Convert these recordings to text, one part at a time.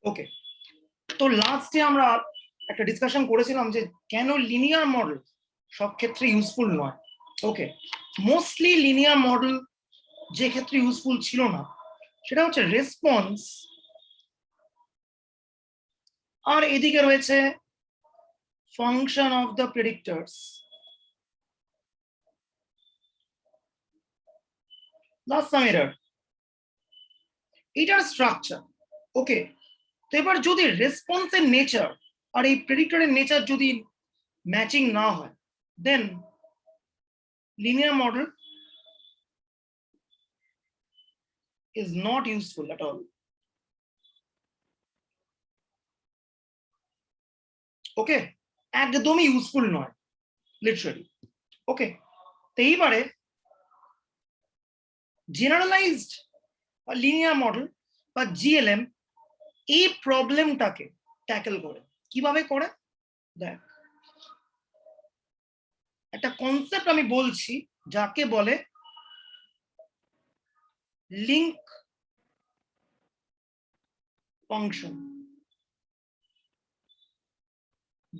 ওকে, তো লাস্টে আমরা একটা ডিসকাশন করেছিলাম যে কেন লিনিয়ার মডেল সব ক্ষেত্রে ইউজফুল নয়। ওকে, মোস্টলি লিনিয়ার মডেল যে ক্ষেত্রে ইউজফুল ছিল না সেটা হচ্ছে রেসপন্স, আর এদিকে রয়েছে function of the predictors plus some error, এটার স্ট্রাকচার। ওকে, তো এবার যদি রেসপন্সের নেচার আর এই প্রেডিক্টরের নেচার যদি ম্যাচিং না হয়, দেন linear model is not useful at all. ওকে, একদমই ইউজফুল নয় লিটারালি। ওকে, তো এইবারে জেনারেলাইজড লিনিয়ার মডেল বা জিএলএম এই প্রবলেমটাকে ট্যাকেল করে। কিভাবে করে দেখ, একটা কনসেপ্ট আমি বলছি যাকে বলে লিঙ্ক ফাংশন।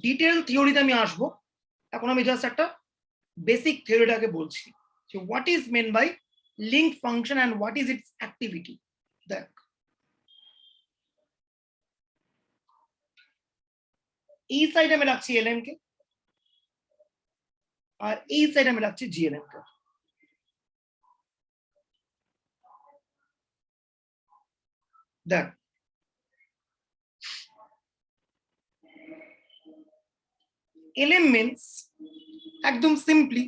ডিটেল থিওরিতে আমি আসবো, এখন আমি জাস্ট একটা বেসিক থিওরিটাকে বলছি যে what is mean by link function and what is its activity. দেখ, এই সাইডে আমি রাখছি এলএম কে আর এই সাইডে আমি রাখছি জিএলএম কে। দেখ, এলএম মিন্স একদম simply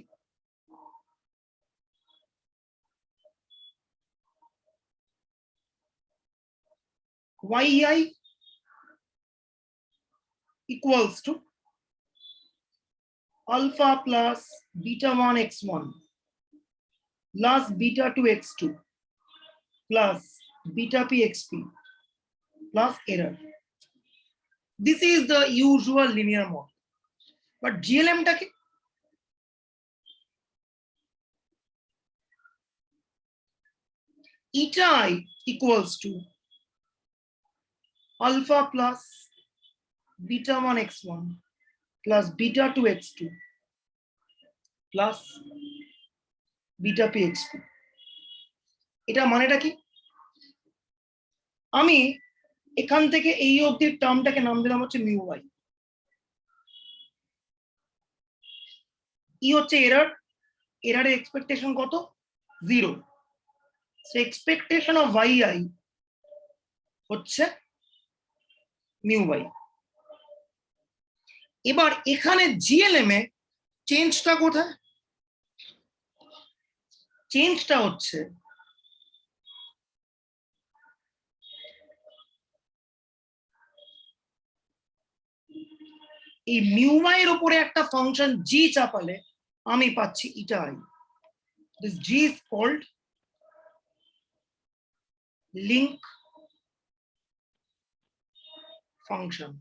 yi equals to alpha plus beta 1 x1 plus beta 2 x2 plus beta p xp plus error. This is the usual linear model. But GLM টাকে eta I equals to alpha plus beta 1 x1 plus beta 2 x2 plus beta p xp. এটা মানেটা কি? আমি এখান থেকে এই অবধি টার্মটাকে নাম দিলাম হচ্ছে মিউ ওয়াই। ই হচ্ছে এরর, এররের এক্সপেকটেশন কত? 0। So expectation of Y I হচ্ছে মিউ ওয়াই। এবার এখানে জিএলএম এ চেঞ্জটা কোথায়? চেঞ্জটা হচ্ছে এই মিউ ওয়াই এর উপরে একটা ফাংশন জি চাপালে আমি পাচ্ছি eta i. This g is called link function.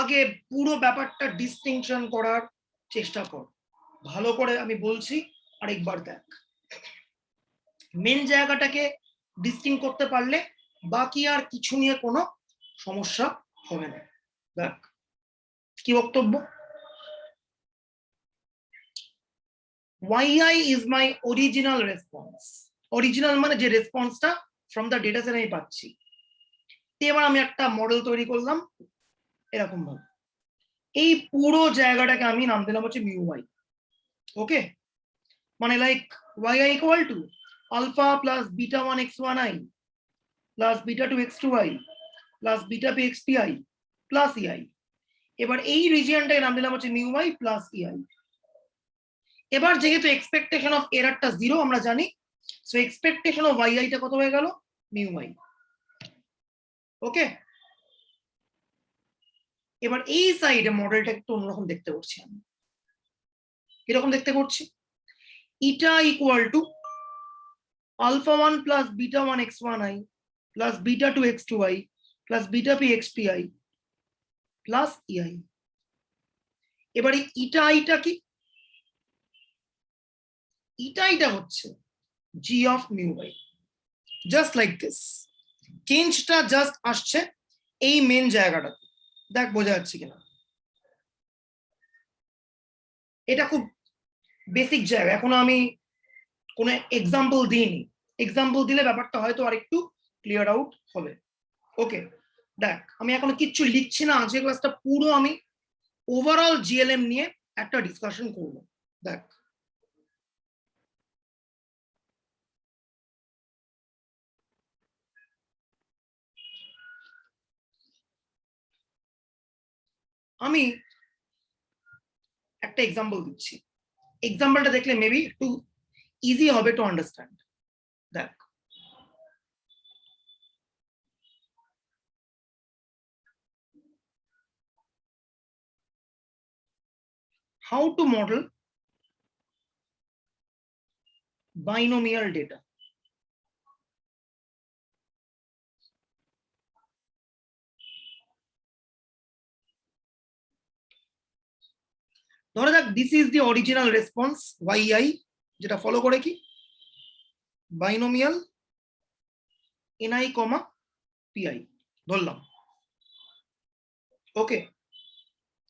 আগে পুরো ব্যাপারটা ডিস্টিংশন করার চেষ্টা কর, ভালো করে আমি বলছি আরেকবার দেখ। মেন জায়গাটাকে ডিস্টিং করতে পারলে বাকি আর কিছু নিয়ে কোনো সমস্যা হবে না। দেখ কি বক্তব্য, yi is my original response. Original মানে যে রেসপন্সটা ফ্রম দ্য ডেটা সেট আমি পাচ্ছি। এবার আমি একটা মডেল তৈরি করলাম এরকম ভাবে, এই পুরো জায়গাটাকে আমি নাম দিলাম হচ্ছে মিউ ওয়াই। ওকে, মানে like yi equal to alpha plus beta 1 x1i plus beta 2 x2i plus beta p xpi plus ei। এবার এই রিজিয়নটাকে নাম দিলাম হচ্ছে মিউ ওয়াই প্লাস ei। এবার যেহেতু এক্সপেকটেশন অফ এররটা 0 আমরা জানি, সো এক্সপেকটেশন অফ yi টা কত হয়ে গেল? Mu y. ওকে, এবার এই সাইডে মডেলটা একটু অন্যরকম দেখতে করছি আমি। কিরকম দেখতে করছি? ইটা equal to alpha 1 plus beta 1 x1i plus beta 2 x2i plus beta p xpi plus ei। এবারে ইটা আইটা কি? ইটা আইটা হচ্ছে g of mu y, just like this. চেঞ্জটা জাস্ট আসছে এই মেন জায়গাটাতে। দেখ বোঝা যাচ্ছে কিনা, এটা খুব বেসিক জায়গা। এখনো আমি কোনো এক্সাম্পল দিইনি, এক্সাম্পল দিলে ব্যাপারটা হয়তো আরেকটু ক্লিয়ার আউট হবে। ওকে, দেখ আমি এখনো কিচ্ছু লিখছি না, আজকের ক্লাসটা পুরো আমি ওভারঅল জিএলএম নিয়ে একটা ডিসকাশন করব। দেখ আমি একটা এক্সাম্পল দিচ্ছি, এক্সাম্পলটা দেখলে মেবি একটু ইজি হবে টু আন্ডারস্ট্যান্ড। দেখ how to model binomial data। ধরে দেখ this is the original response yi, যেটা ফলো করে কি বাইনোমিয়াল ni, pi ধরলাম। Okay,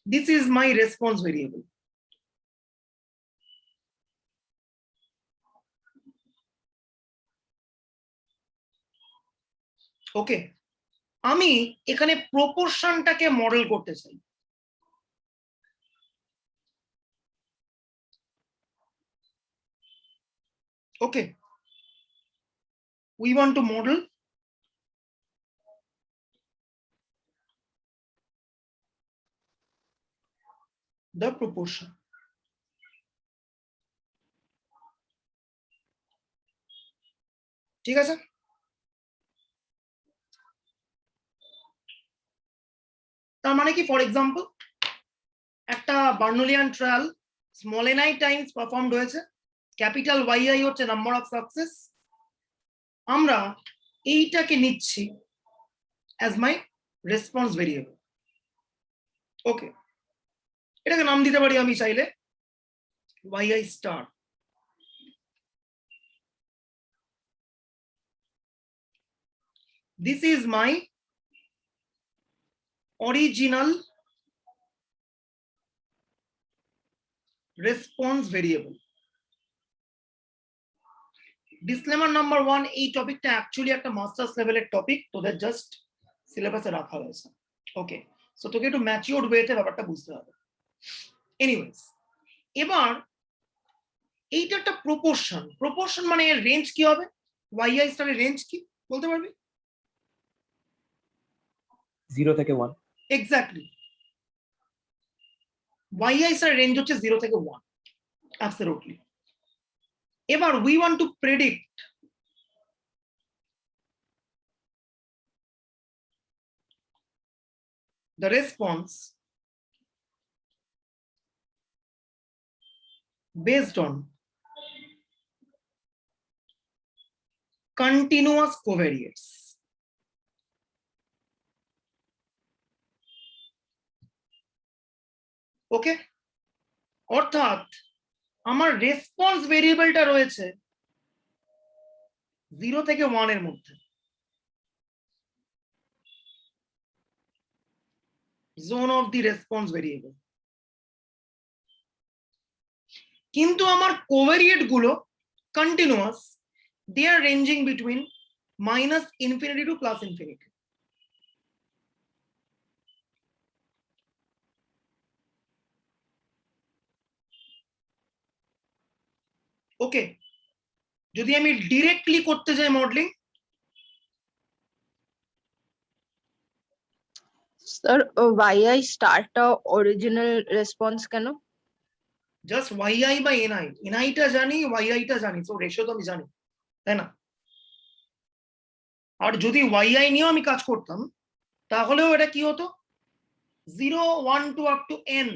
this is my response variable. Okay, আমি এখানে প্রপোর্শনটাকে মডেল করতে চাই। ওকে, we want to model the proportion। ঠিক আছে, তার মানে কি, ফর এক্সাম্পল একটা Bernoullian trial small ni times performed হয়েছে, ক্যাপিটাল yi হচ্ছে নাম্বার অফ সাকসেস। আমরা এইটাকে নিচ্ছি as my response variable. Okay, এটাকে নাম দিতে পারি আমি চাইলে yi star. This is my original response variable. Disclaimer number 1, এই টপিকটা অ্যাকচুয়ালি একটা মাস্টার্স লেভেলের টপিক, তোদের জাস্ট সিলেবাসে রাখা হয়েছে। ওকে, সো তোকে একটু ম্যাচিওরড ওয়েতে ব্যাপারটা বুঝতে হবে। এনিওয়েজ, এবার এইটা একটা প্রপোর্শন। প্রপোর্শন মানে এর রেঞ্জ কি হবে? yi স্টারের রেঞ্জ কি বলতে পারবি? 0 থেকে 1। এক্স্যাক্টলি, yi স্টারের রেঞ্জ হচ্ছে 0 থেকে 1, অ্যাবসলিউটলি। এবার we want to predict the response based on continuous covariates। ওকে, অর্থাৎ আমার রেসপন্স ভেরিয়েবলটা রয়েছে 0 থেকে 1 এর মধ্যে, zone of the response variable. কিন্তু আমার কোভেরিয়েট গুলো continuous, they are ranging between -∞ to +∞। Okay, যদি আমি ডিরেক্টলি করতে যাই মডেলিং, স্যার yi স্টারটা অরিজিনাল রেসপন্স কেন? Just yi by ni, ni টা জানি, yi টা জানি, সো রেশিও তো আমি জানি, তাই না? আর যদি yi নিয়েও আমি কাজ করতাম তাহলেও এটা কি হতো, 0, 1, 2 up to n,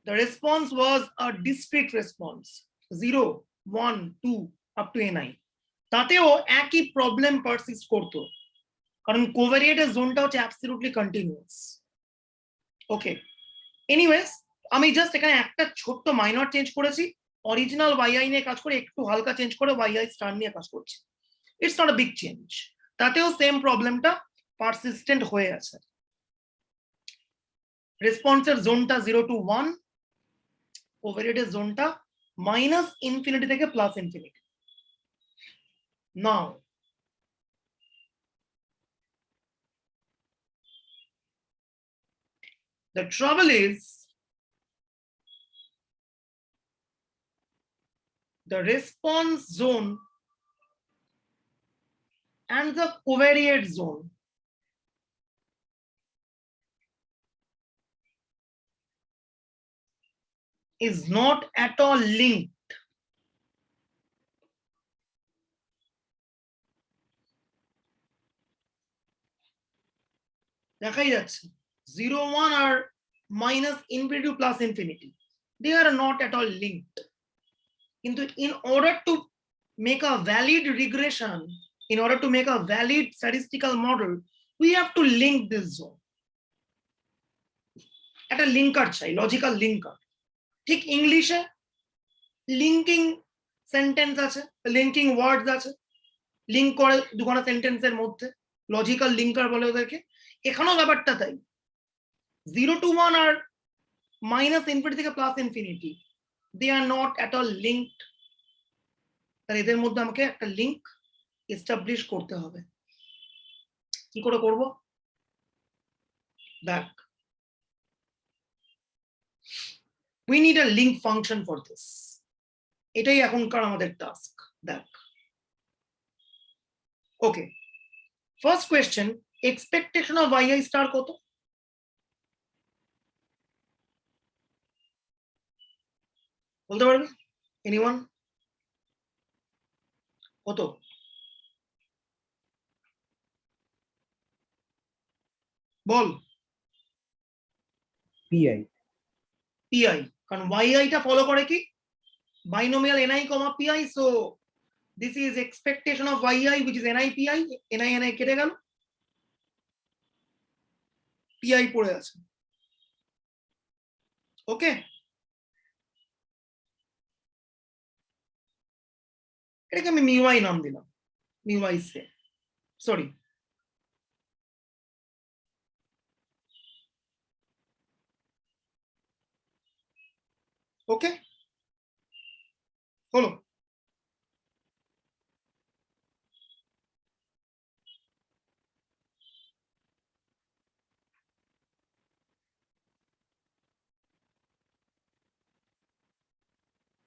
the response was a discrete response, 0, 1, 2 up to ni। তাতেও একই প্রবলেম পারসিস্ট করতো, কারণ কোভেরিয়েটের জোনটা হচ্ছে অ্যাবসলিউটলি কন্টিনিউয়াস। ওকে, এনিওয়েজ, আমি জাস্ট এখানে একটা ছোট্ট মাইনর চেঞ্জ করেছি, অরিজিনাল yi নিয়ে কাজ করে একটু হালকা চেঞ্জ করে yi স্টার নিয়ে কাজ করছি। It's not a big change. তাতেও সেম প্রবলেমটা পারসিস্টেন্ট হয়ে আছে। রেসপন্সের জোনটা 0 to 1, কোভ্যারিয়েটের জোনটা -ইনফিনিটি থেকে +infinity. Now the trouble is the response zone and the covariate zone is not at all linked. দেখাই যাচ্ছে 0 1 আর -infinity to +infinity, they are not at all linked. কিন্তু in order to make a valid regression, in order to make a valid statistical model, we have to link this zone. একটা linker চাই, logical linker. ঠিক ইংলিশে linking sentence আছে, linking ওয়ার্ডস আছে, link করে দুখানা সেন্টেন্সের মধ্যে, লজিক্যাল লিঙ্কার বলে ওদেরকে। এখানেও ব্যাপারটা তাই, 0 to 1 আর -ইনফিনিটি থেকে +infinity, they are not at all linked. তাহলে এদের মধ্যে আমাকে একটা লিঙ্ক এস্টাবলিশ করতে হবে। কি করে করব? দেখ, we need a link function for this. এটাই এখনকার আমাদের টাস্ক। দেখ, okay, first question, expectation of yi star কত? বলতে পারবে এনিওয়ান? কত? বল। PI. PI, কারণ yi টা ফলো করে কি? binomial ni, pi, so this is expectation of yi which is ni pi, ni কেটে গেল, pi পড়ে আছে। ওকে, এটাকে আমি মিউআই নাম দিলাম, মিউআই সে, সরি, ওকে হলো।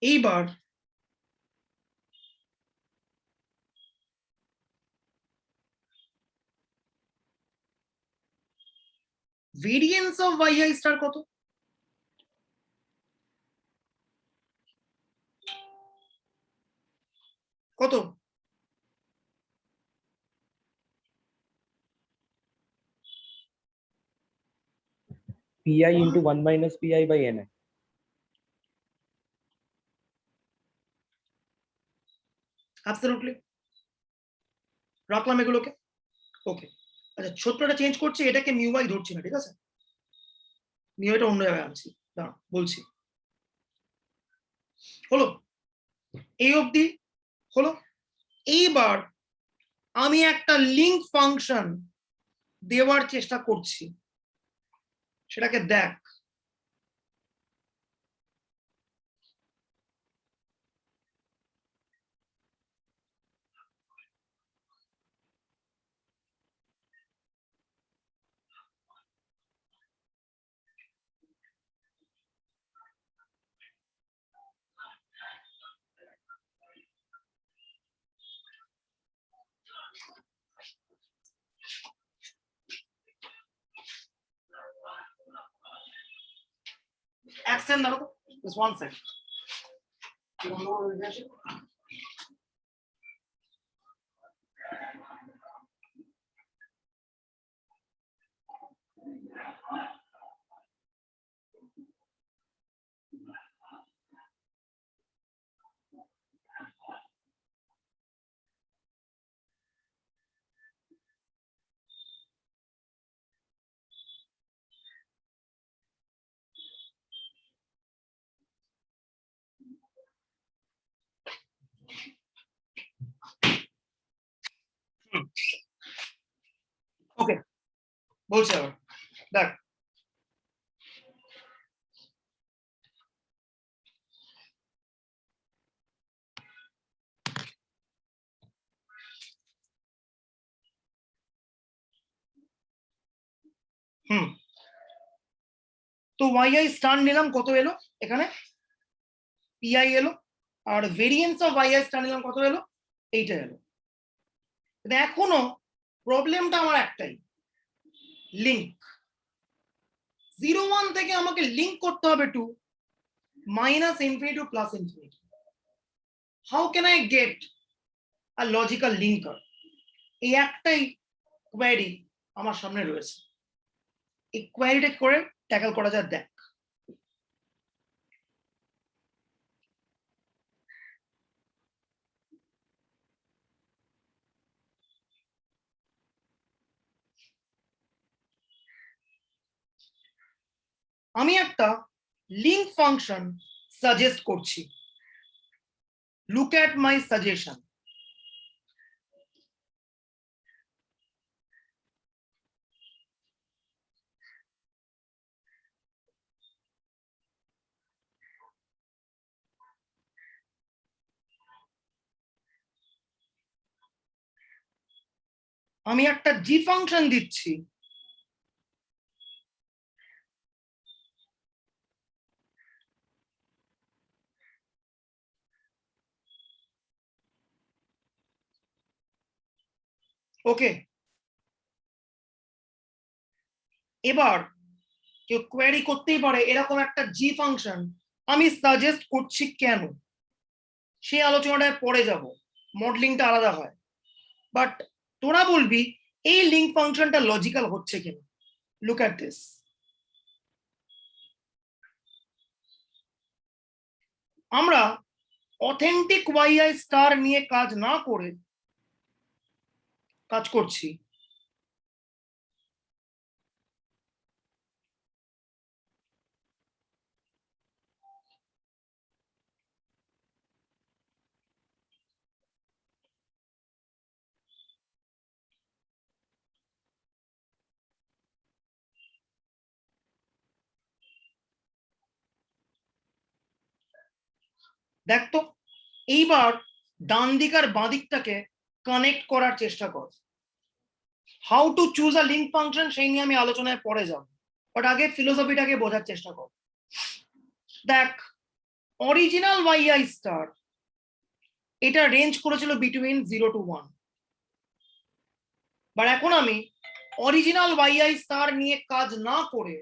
এইবার ভেরিয়েন্স অফ yi স্টার কত? কত? PI into 1 minus PI by NI. Absolutely, রাখলাম এগুলোকে। ওকে, আচ্ছা ছোট্টটা চেঞ্জ করছি, এটাকে মিউআই ধরছি না, ঠিক আছে? মিউআইটা অন্য জায়গায় আনছি, দাঁড়া বলছি। হলো, এই অবধি হলো। এইবার আমি একটা লিঙ্ক ফাংশন দেওয়ার চেষ্টা করছি, সেটাকে দেখ। অ্যাকশন দাঁড়াও, জাস্ট ওয়ান সেকেন্ড। ওকে, বলছি আবার দেখ, তো ওয়াইআই স্টার নিলাম, কত এলো এখানে, পিআই এলো, আর ভেরিয়েন্স অফ ওয়াইআই স্টার নিলাম, কত এলো, এইটা এলো। এখনো প্রবলেমটা আমার একটাই, লিঙ্ক। 0 1 থেকে আমাকে লিঙ্ক করতে হবে to -infinity to +infinity। How can I get a logical linker? এই একটাই কোয়েরি আমার সামনে রয়েছে, এই কোয়েরিটা করে ট্যাকল করা যায় দেখ। আমি একটা লিঙ্ক ফাংশন সাজেস্ট করছি, লুক অ্যাট মাই সাজেশন। আমি একটা জি ফাংশন দিচ্ছি, ওকে। এবার কেউ কোয়েরি করতেই পারে এরকম একটা জি ফাংশন আমি সাজেস্ট করছি কেন, সেই আলোচনাটায় পরে যাব, মডেলিংটা আলাদা হয়। বাট তোরা বলবি এই লিঙ্ক ফাংশনটা লজিক্যাল হচ্ছে কিনা। Look at this. আমরা অথেন্টিক ওয়াইআই স্টার নিয়ে কাজ না করে কাজ করছি দেখ তো, এইবার ডান দিক আর বাঁ দিকটাকে কানেক্ট করার চেষ্টা কর। How to choose a link function সেই নিয়ে আমি আলোচনায় পরে যাব, বাট আগে ফিলোসফিটাকে বোঝার চেষ্টা কর। দেখ, অরিজিনাল ওয়াইআই স্টার এটা রেঞ্জ করেছিল বিটুইন 0 to 1, বাট এখন আমি অরিজিনাল ওয়াইআই স্টার নিয়ে কাজ না করে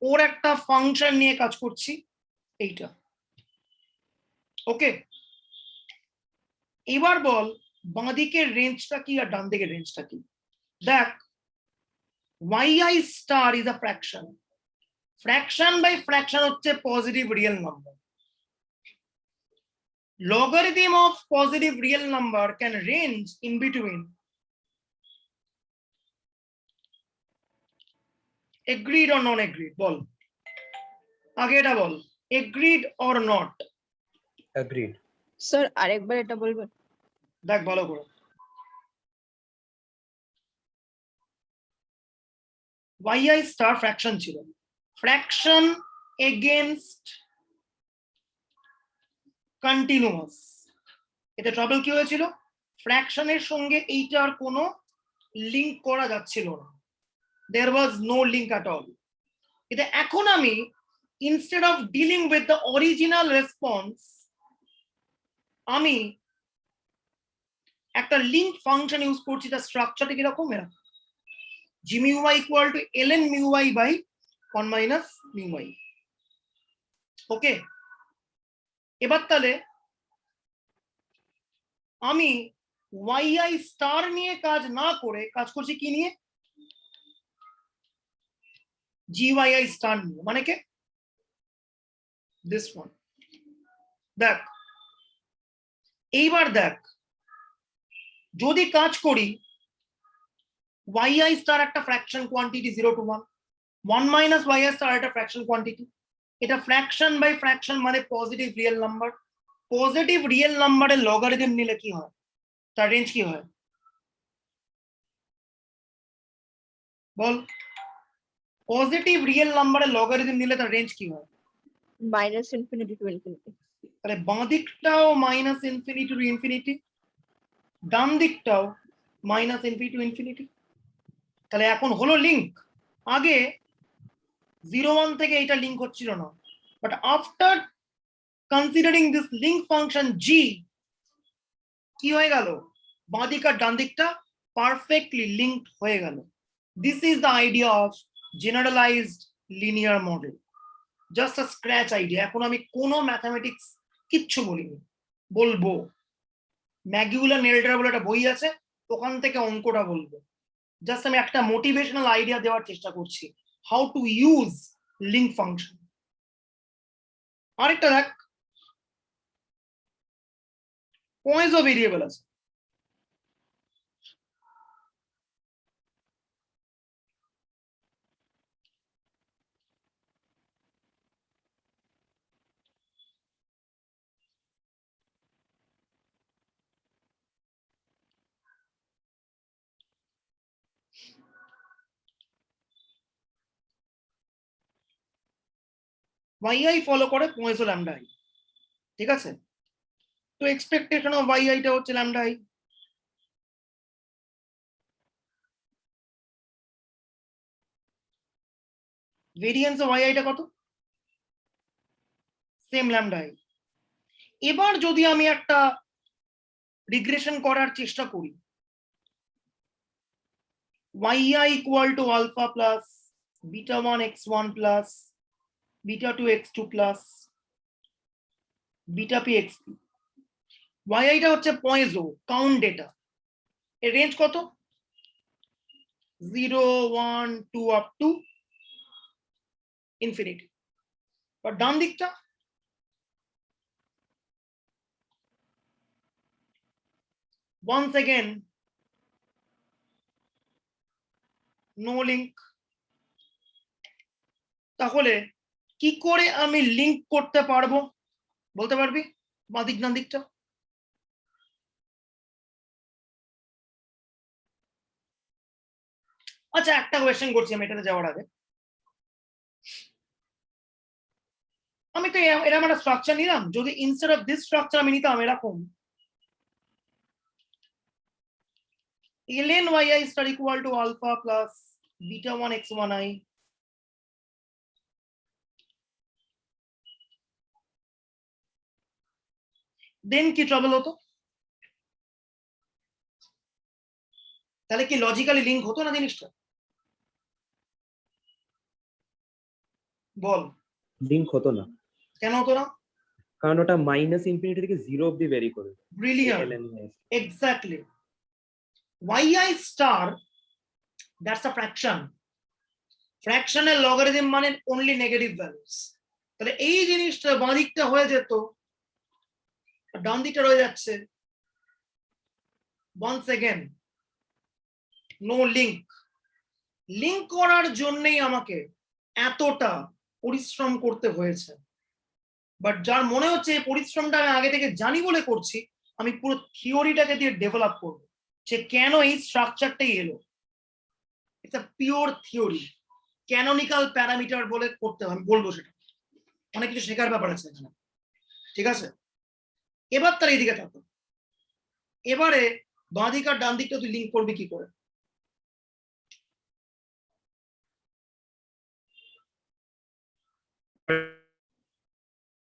ওর একটা ফাংশন নিয়ে কাজ করছি, এইটা। ওকে, এবার বল বাঁ দিকের রেঞ্জটা কি আর ডান দিকের রেঞ্জটা কি। দেখ, y i star is a fraction, fraction by fraction হচ্ছে positive real number. logarithm of positive real number can range in between agreed or non agreed। বল আগে এটা বল, agreed or not। agreed। Sir আরেকবার এটা বলবেন? দেখ ভালো করে, ওয়াইআই স্টার ফ্র্যাকশন ছিল, ফ্র্যাকশন এগেনস্ট কন্টিনিউয়াস। এতে ট্রাবল কি হয়েছিল, ফ্র্যাকশনের সঙ্গে এইটার কোনো লিঙ্ক করা যাচ্ছিল না, there was no link at all। এটা এখন আমি instead of dealing with the original response আমি একটা লিঙ্ক ফাংশন ইউজ করছি, তার স্ট্রাকচারটা কিরকম, এরকম g mu y equal to ln mu y by 1 minus mu y. Okay, এবার তাহলে আমি ওয়াইআই স্টার নিয়ে কাজ না করে কাজ করছি কি নিয়ে, জিওয়াইআই স্টার নিয়ে, মানে কে দিস ওয়ান। দেখ, এইবার দেখ, যদি কাজ করি ওয়াইআই স্টার একটা fraction quantity 0 to 1, 1 minus y i star একটা ফ্র্যাকশন কোয়ান্টিটি, এটা ফ্র্যাকশন বাই ফ্র্যাকশন মানে positive real number. Positive real নাম্বারের লগারিদম নিলে কি হয়, তার রেঞ্জ কি হয়, বল পজিটিভ রিয়েল নাম্বারের লগারিদম নিলে তার রেঞ্জ কি হয়? minus infinity to infinity. তাহলে বাঁ দিকটাও মাইনাস ইনফিনিটি টু ইনফিনিটি, ডান দিকটাও মাইনাস ইনফিনিটি টু ইনফিনিটি। তাহলে এখন হলো লিঙ্ক। আগে 0 1 থেকে এটা লিঙ্ক হচ্ছিল না, but after considering this link function g কি হয়ে গেল? বাঁ দিক আর ডান দিকটা পারফেক্টলি লিঙ্কড হয়ে গেল। This is the idea of generalised linear model, just a scratch idea. এখন আমি কোনো ম্যাথামেটিক্স কিচ্ছু বলিনি, বলবো ম্যাগিউলার নেলটার বলে একটা বই আছে, ওখান থেকে অঙ্কটা বলবো। জাস্ট আমি একটা মোটিভেশনাল আইডিয়া দেওয়ার চেষ্টা করছি, how to use link function. আরেকটা দেখ, পয়েন্টস ভেরিয়েবল আছে। yi ফলো করে পয়েন্টস ল্যামডা i, ঠিক আছে? তো এক্সপেকটেশন অফ yi টা হচ্ছে lambda i। Variance of yi টা কত? Same lambda i। এবার যদি আমি একটা রিগ্রেশন করার চেষ্টা করি, yi equal to alpha plus beta 1 x1 plus beta 2 x2 plus beta p xp। yi টা হচ্ছে পয়েজো কাউন্ট ডেটা, এর রেঞ্জ কত? 0 1 2 আপ টু ইনফিনিটি। আর ডান দিকটা once again নো লিঙ্ক। তাহলে কি করে আমি লিঙ্ক করতে পারবো বলতে পারবি বাঁ দিক ডান দিকটা? আচ্ছা একটা কোয়েশ্চেন করছি আমি এটাতে যাওয়ার আগে। আমি তো এরকম একটা স্ট্রাকচার নিলাম, যদি ইনস্টেড অফ দিস স্ট্রাকচার আমি নিতাম এরকম ln yi star equal to alpha plus beta 1 x1 i দেন কি ট্রাবল হতো? তাহলে কি লজিক্যালি লিঙ্ক হতো না জিনিসটা? বল লিঙ্ক হতো না। কেন হতো না? কারণ ওটা মাইনাস ইনফিনিটি থেকে 0 অবধি ভ্যারি করে। Brilliant, exactly. yi star that's a fraction, ফ্র্যাকশনের লগারিদম মানে অনলি নেগেটিভ ভ্যালুস। তাহলে এই জিনিসটা বাঁ দিকটা হয়ে যেত, ডান দিকটা রয়ে যাচ্ছে। once again no link. Link করার জন্যই আমাকে এতটা পরিশ্রম করতে হয়েছে, বাট যার মনে হচ্ছে এই পরিশ্রমটা আমি আগে থেকে জানি বলে করছি, আমি পুরো থিওরিটাকে দিয়ে ডেভেলপ করবো যে কেন এই স্ট্রাকচারটাই এলো। It's a pure theory, canonical parameter বলে করতে হবে, আমি বলবো সেটা। অনেক কিছু শেখার ব্যাপার আছে এখানে, ঠিক আছে? এবার তার এইদিকে থাকো, এবারে বাঁ দিক আর ডান দিকটা তুই লিঙ্ক করবি কি করে?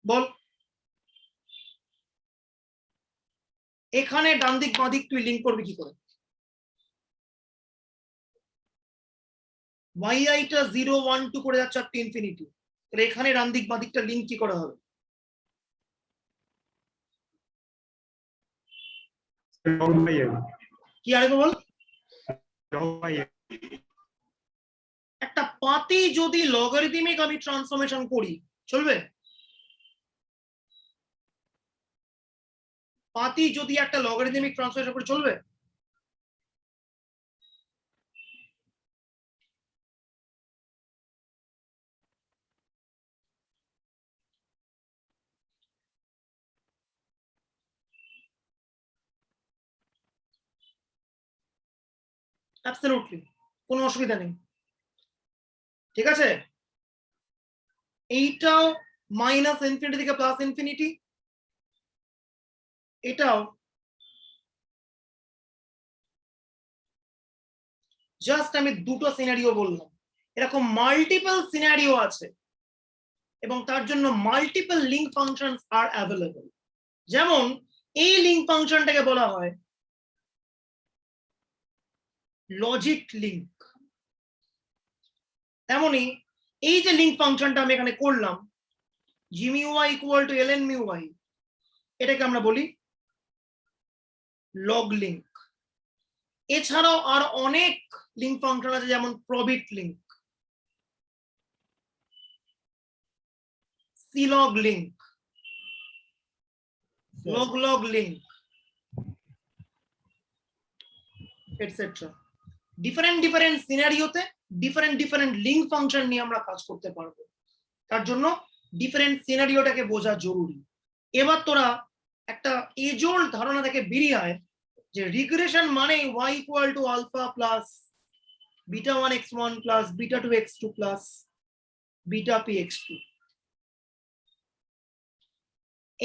বল। এখানে ডান দিক বাঁ দিক তুই লিঙ্ক করবি কি করে? yi টা 0 1 2 করে যাচ্ছে আপ টু ইনফিনিটি, তাহলে এখানে ডান দিক বাঁ দিকটা লিঙ্ক কি করা হবে? কি আরেকবার বল। একটা পাতি যদি লগারিদমিক আমি ট্রান্সফরমেশন করি চলবে? পাতি যদি একটা লগারিদমিক ট্রান্সফরমেশন করে চলবে? অ্যাবসলিউটলি, কোনো অসুবিধা নেই। ঠিক আছে, এইটাও মাইনাস ইনফিনিটি থেকে প্লাস ইনফিনিটি, এটাও জাস্ট আমি দুটো সিনারিও বললাম, এরকম মাল্টিপল সিনারিও আছে এবং তার জন্য মাল্টিপল লিঙ্ক ফাংশনস আর অ্যাভেলেবল। যেমন এই লিঙ্ক ফাংশনটাকে বলা হয় লজিক লিঙ্ক, তেমনি এই যে লিঙ্ক ফাংশনটা আমি এখানে করলাম g mu y equal to ln mu y, এটাকে আমরা বলি লগ লিঙ্ক। এছাড়াও আর অনেক লিঙ্ক ফাংশন আছে, যেমন প্রবিট লিঙ্ক, সিলগ link, log log link, etcetera. Different সিনারিওতে ডিফারেন্ট লিঙ্ক ফাংশন নিয়ে আমরা কাজ করতে পারবো, তার জন্য ডিফারেন্ট সিনারিওটাকে বোঝা জরুরি। এবার তোরা একটা এজোল্ড ধারণা থেকে বেরিয়ে আয় যে রিগ্রেশন মানে y equal to alpha plus beta 1 x1 plus beta 2 x2 plus beta p x2।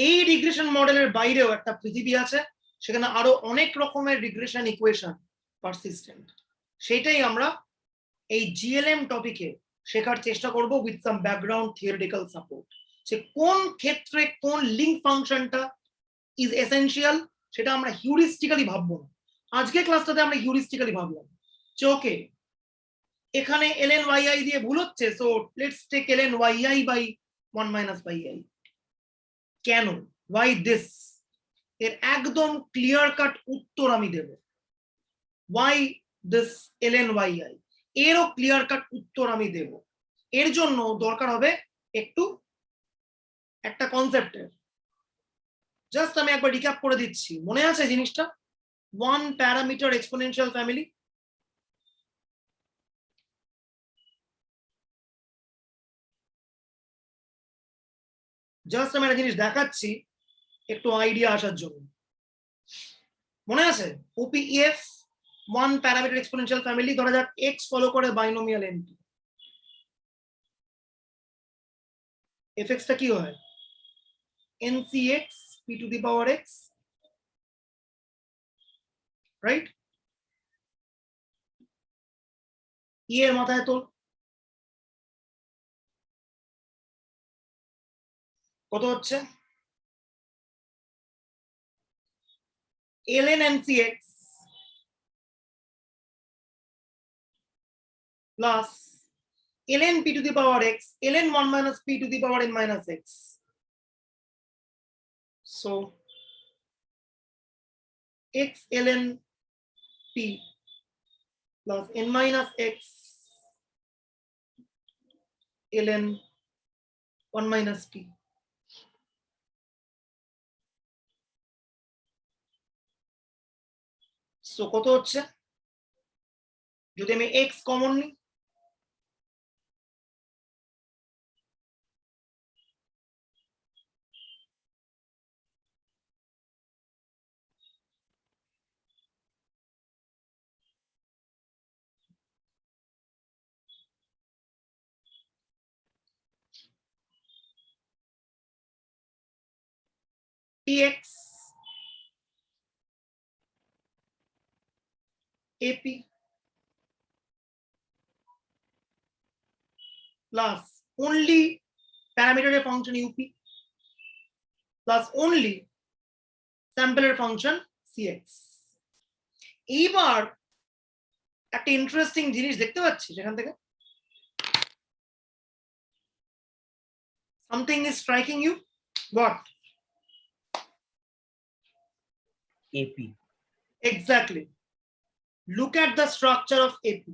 এই রিগ্রেশন মডেলের বাইরেও একটা পৃথিবী আছে, সেখানে আরো অনেক রকমের রিগ্রেশন ইকুয়েশন পারসিস্টেন্ট, সেটাই আমরা এই জিএলএম টপিকে শেখার চেষ্টা করব with some background theoretical support. যে কোন ক্ষেত্রে কোন লিঙ্ক ফাংশনটা ইজ এসেনশিয়াল সেটা আমরা হিউরিস্টিক্যালি ভাববো না। আজকে ক্লাসটাতে আমরা হিউরিস্টিক্যালি ভাবলাম যে ওকে এখানে ln yi দিয়ে ভুল হচ্ছে, so let's take ln yi by 1 minus by i। কেন, why this, এর একদম ক্লিয়ার কাট উত্তর আমি দেব। why this ln yi, এরও ক্লিয়ার কাট উত্তর আমি দেব। এর জন্য দরকার হবে একটু একটা কনসেপ্টের, জাস্ট আমি একবার রিক্যাপ করে দিচ্ছি, মনে আছে জিনিসটা? One parameter exponential family, just আমি একটা জিনিস দেখাচ্ছি একটু আইডিয়া আসার জন্য। মনে আছে OPF one parameter exponential family, ধরা যাক এক্স ফলো করে বাইনোমিয়াল এনটি, এফএক্স টা কি হয় ncx p to the power x, right? E এর মাথায় তোল, কত হচ্ছে ln ncx plus ln p to the power x ln 1 minus p to the power n minus x. So x ln p plus n minus x ln 1 minus p. So কত হচ্ছে যদি আমি x common নিই? px ap plus only parameter function up plus only sampler function cx. এইবার একটা interesting জিনিস দেখতে পাচ্ছি সেখান থেকে, something is striking you. What? AP. Exactly. Look at the structure of AP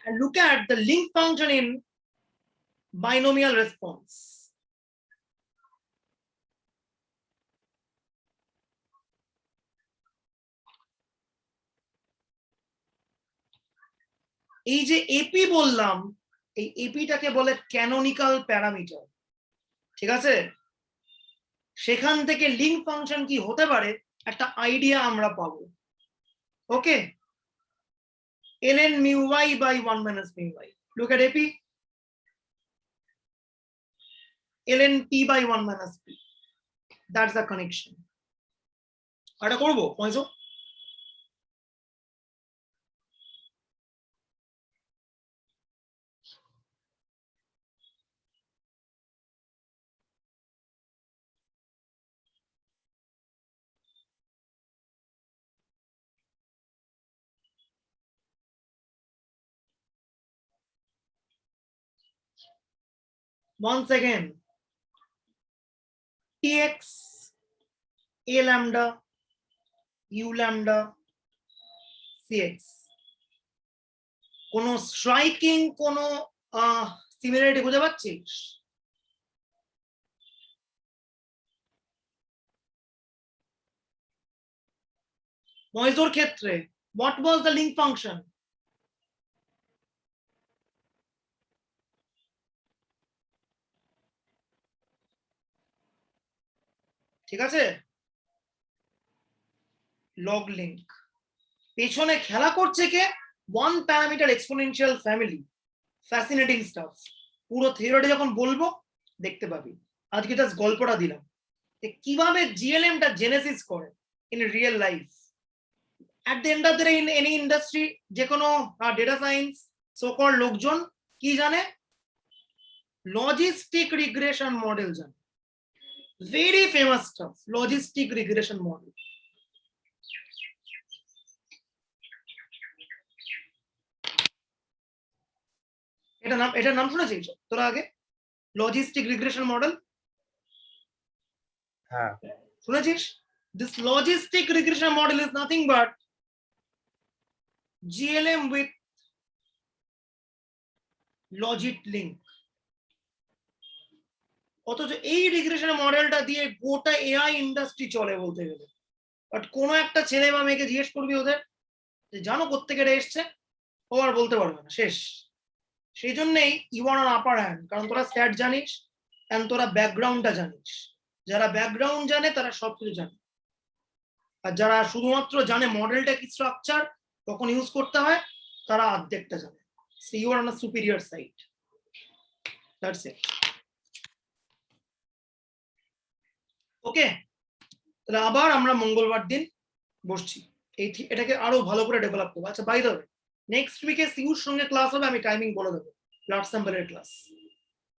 and look at the link function in binomial response. এই যে AP বললাম, এই এপিটাকে বলে ক্যানোনিক্যাল প্যারামিটার, ঠিক আছে? সেখান থেকে লিঙ্ক ফাংশন কি হতে পারে একটা আইডিয়া আমরা পাবো। ওকে, ln mu y by 1 minus mu y. Look at AP. ln p by 1 minus p. That's the connection. এটা করব পয়সো? Once again, tx a lambda u lambda cx. কোন স্ট্রাইকিং কোন সিমিলারিটি খুঁজে পাচ্ছিস? মইজোর ক্ষেত্রে what was the link function? ঠিক আছে, log link. পেছনে খেলা করছে কে? One parameter exponential family. Fascinating stuff. পুরো থিওরিটা যখন বলবো দেখতে পাবি। আজকে জাস্ট গল্পটা দিলাম কিভাবে জিএলএমটা জেনেসিস করে in real life. At the end of the day in any industry, যে কোনো ডেটা সায়েন্স সোকল লোকজন কি জানে? লজিস্টিক রিগ্রেশন মডেল জানে। Very famous staff, logistic regression model. এটার নাম শুনেছিস তোরা আগে? লজিস্টিক রিগ্রেশন মডেল হ্যাঁ শুনেছিস? This logistic regression model is nothing but GLM with logit link. অথচ এই রিগ্রেশন মডেলটা দিয়ে গোটা এআই ইন্ডাস্ট্রি চলে বলতে গেলে। বাট কোনো একটা ছেলে বা মেয়েকে জিজ্ঞেস করবি ওদের যে জানো কোত্থেকে এটা এসছে, ও আর বলতে পারবে না, শেষ। সেই জন্যই you are on upper hand, কারণ তোরা স্ট্যাট জানিস এন্ড তোরা ব্যাকগ্রাউন্ডটা জানিস। যারা ব্যাকগ্রাউন্ড জানে তারা সবকিছু জানে, আর যারা শুধুমাত্র জানে মডেলটা কি স্ট্রাকচার কখন ইউজ করতে হয় তারা অর্ধেকটা জানে। So you are on a superior side. That's it. Okay, তাহলে আবার আমরা মঙ্গলবার দিন বসছি এটাকে আরো ভালো করে ডেভেলপ করবো। আচ্ছা বাই দ্য ওয়ে, নেক্সট উইকে সিউর সঙ্গে ক্লাস হবে, আমি টাইমিং বলে দেবো, লার্জ স্যাম্পলের ক্লাস।